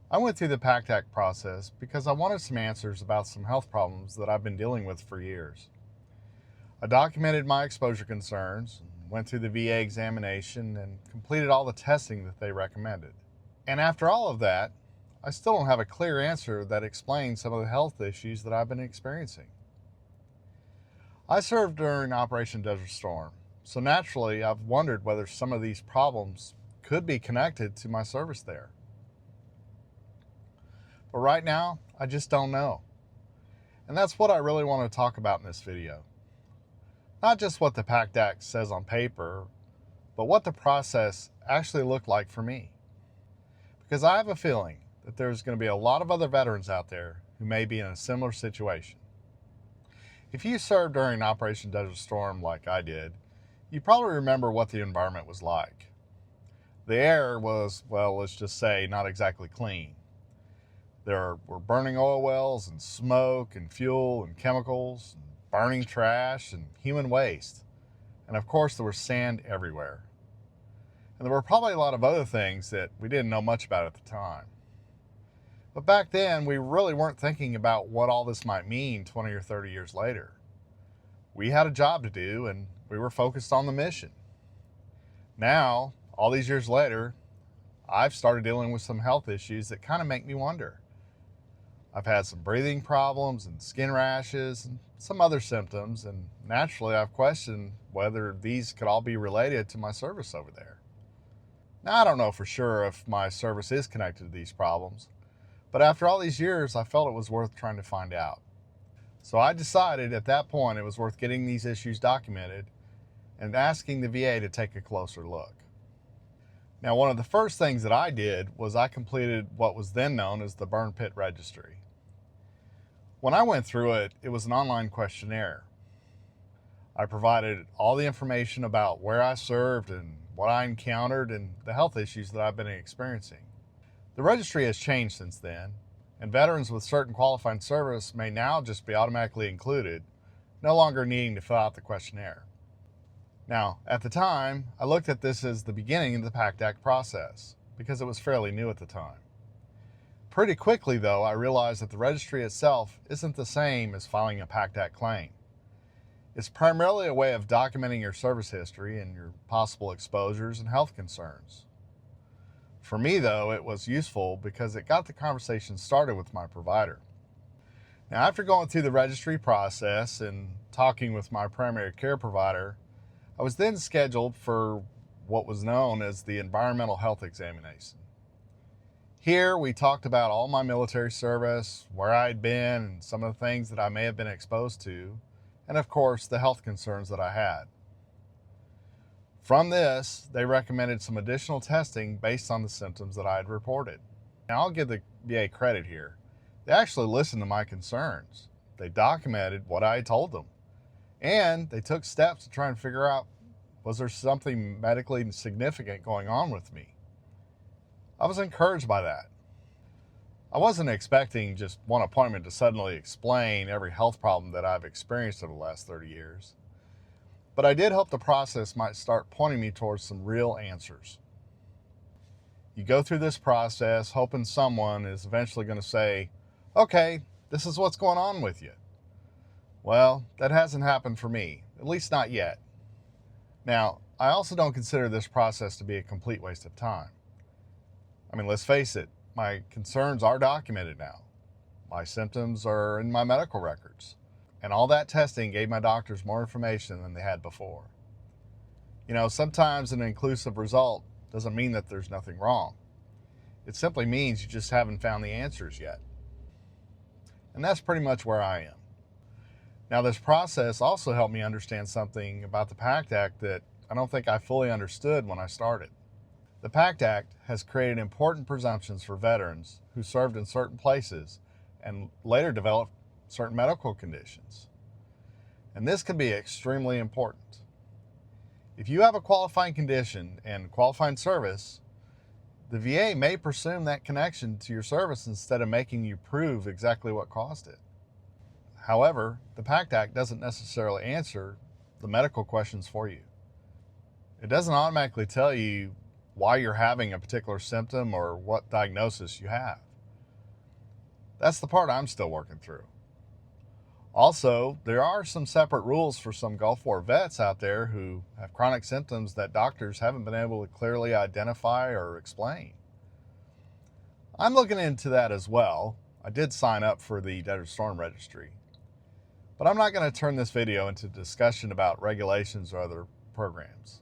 I went through the PACT Act process because I wanted some answers about some health problems that I've been dealing with for years. I documented my exposure concerns, went through the VA examination, and completed all the testing that they recommended. And after all of that, I still don't have a clear answer that explains some of the health issues that I've been experiencing. I served during Operation Desert Storm, so naturally I've wondered whether some of these problems could be connected to my service there. But right now, I just don't know. And that's what I really want to talk about in this video. Not just what the PACT Act says on paper, but what the process actually looked like for me. Because I have a feeling that there's going to be a lot of other veterans out there who may be in a similar situation. If you served during Operation Desert Storm like I did, you probably remember what the environment was like. The air was, well, let's just say, not exactly clean. There were burning oil wells and smoke and fuel and chemicals, and burning trash and human waste. And of course, there was sand everywhere. And there were probably a lot of other things that we didn't know much about at the time. But back then, we really weren't thinking about what all this might mean 20 or 30 years later. We had a job to do, and we were focused on the mission. Now, all these years later, I've started dealing with some health issues that kind of make me wonder. I've had some breathing problems and skin rashes and some other symptoms, and naturally I've questioned whether these could all be related to my service over there. Now, I don't know for sure if my service is connected to these problems, but after all these years, I felt it was worth trying to find out. So I decided at that point it was worth getting these issues documented and asking the VA to take a closer look. Now, one of the first things that I did was I completed what was then known as the Burn Pit Registry. When I went through it, it was an online questionnaire. I provided all the information about where I served and what I encountered and the health issues that I've been experiencing. The registry has changed since then, and veterans with certain qualifying service may now just be automatically included, no longer needing to fill out the questionnaire. Now, at the time, I looked at this as the beginning of the PACT Act process, because it was fairly new at the time. Pretty quickly, though, I realized that the registry itself isn't the same as filing a PACT Act claim. It's primarily a way of documenting your service history and your possible exposures and health concerns. For me, though, it was useful because it got the conversation started with my provider. Now, after going through the registry process and talking with my primary care provider, I was then scheduled for what was known as the environmental health examination. Here, we talked about all my military service, where I'd been, and some of the things that I may have been exposed to, and of course, the health concerns that I had. From this, they recommended some additional testing based on the symptoms that I had reported. Now, I'll give the VA credit here. They actually listened to my concerns. They documented what I had told them. And they took steps to try and figure out, was there something medically significant going on with me? I was encouraged by that. I wasn't expecting just one appointment to suddenly explain every health problem that I've experienced over the last 30 years. But I did hope the process might start pointing me towards some real answers. You go through this process hoping someone is eventually going to say, okay, this is what's going on with you. Well, that hasn't happened for me, at least not yet. Now, I also don't consider this process to be a complete waste of time. I mean, let's face it, my concerns are documented now. My symptoms are in my medical records. And all that testing gave my doctors more information than they had before. You know, sometimes an inclusive result doesn't mean that there's nothing wrong. It simply means you just haven't found the answers yet. And that's pretty much where I am. Now, this process also helped me understand something about the PACT Act that I don't think I fully understood when I started. The PACT Act has created important presumptions for veterans who served in certain places and later developed certain medical conditions. And this can be extremely important. If you have a qualifying condition and qualifying service, the VA may presume that connection to your service instead of making you prove exactly what caused it. However, the PACT Act doesn't necessarily answer the medical questions for you. It doesn't automatically tell you why you're having a particular symptom or what diagnosis you have. That's the part I'm still working through. Also, there are some separate rules for some Gulf War vets out there who have chronic symptoms that doctors haven't been able to clearly identify or explain. I'm looking into that as well. I did sign up for the Desert Storm Registry. But I'm not going to turn this video into a discussion about regulations or other programs.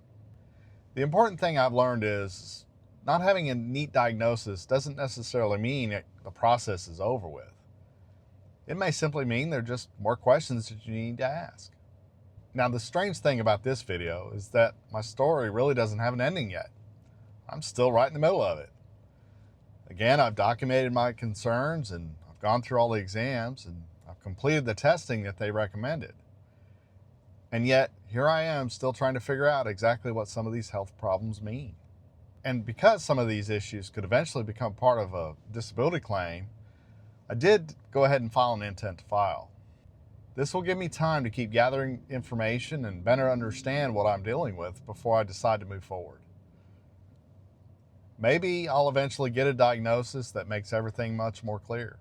The important thing I've learned is not having a neat diagnosis doesn't necessarily mean the process is over with. It may simply mean there are just more questions that you need to ask. Now, the strange thing about this video is that my story really doesn't have an ending yet. I'm still right in the middle of it. Again, I've documented my concerns and I've gone through all the exams and I've completed the testing that they recommended. And yet, here I am still trying to figure out exactly what some of these health problems mean. And because some of these issues could eventually become part of a disability claim, I did go ahead and file an intent to file. This will give me time to keep gathering information and better understand what I'm dealing with before I decide to move forward. Maybe I'll eventually get a diagnosis that makes everything much more clear.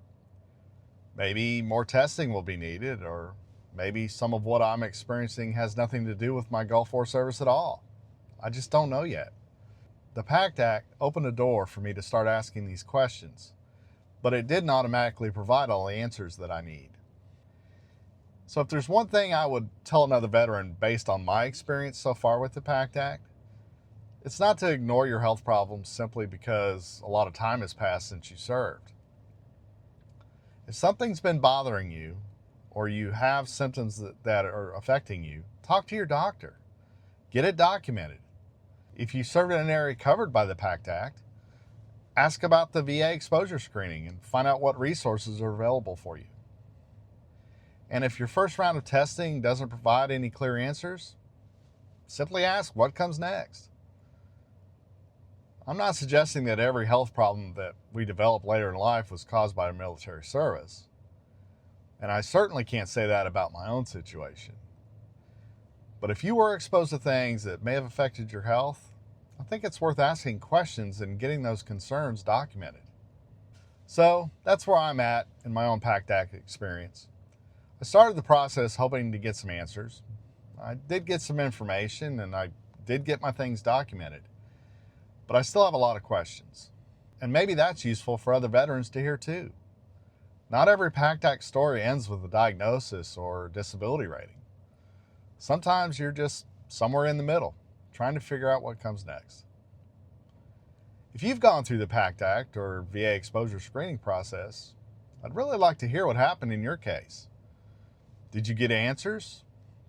Maybe more testing will be needed, or maybe some of what I'm experiencing has nothing to do with my Gulf War service at all. I just don't know yet. The PACT Act opened a door for me to start asking these questions, but it didn't automatically provide all the answers that I need. So if there's one thing I would tell another veteran based on my experience so far with the PACT Act, it's not to ignore your health problems simply because a lot of time has passed since you served. If something's been bothering you, or you have symptoms that are affecting you, talk to your doctor. Get it documented. If you served in an area covered by the PACT Act, ask about the VA exposure screening and find out what resources are available for you. And if your first round of testing doesn't provide any clear answers, simply ask what comes next. I'm not suggesting that every health problem that we develop later in life was caused by military service. And I certainly can't say that about my own situation. But if you were exposed to things that may have affected your health, I think it's worth asking questions and getting those concerns documented. So that's where I'm at in my own PACT Act experience. I started the process hoping to get some answers. I did get some information and I did get my things documented. But I still have a lot of questions. And maybe that's useful for other veterans to hear too. Not every PACT Act story ends with a diagnosis or disability rating. Sometimes you're just somewhere in the middle, trying to figure out what comes next. If you've gone through the PACT Act or VA exposure screening process, I'd really like to hear what happened in your case. Did you get answers?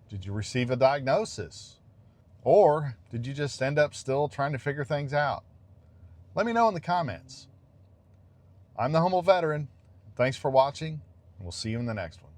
Did you receive a diagnosis? Or did you just end up still trying to figure things out? Let me know in the comments. I'm the Humble Veteran. Thanks for watching, and we'll see you in the next one.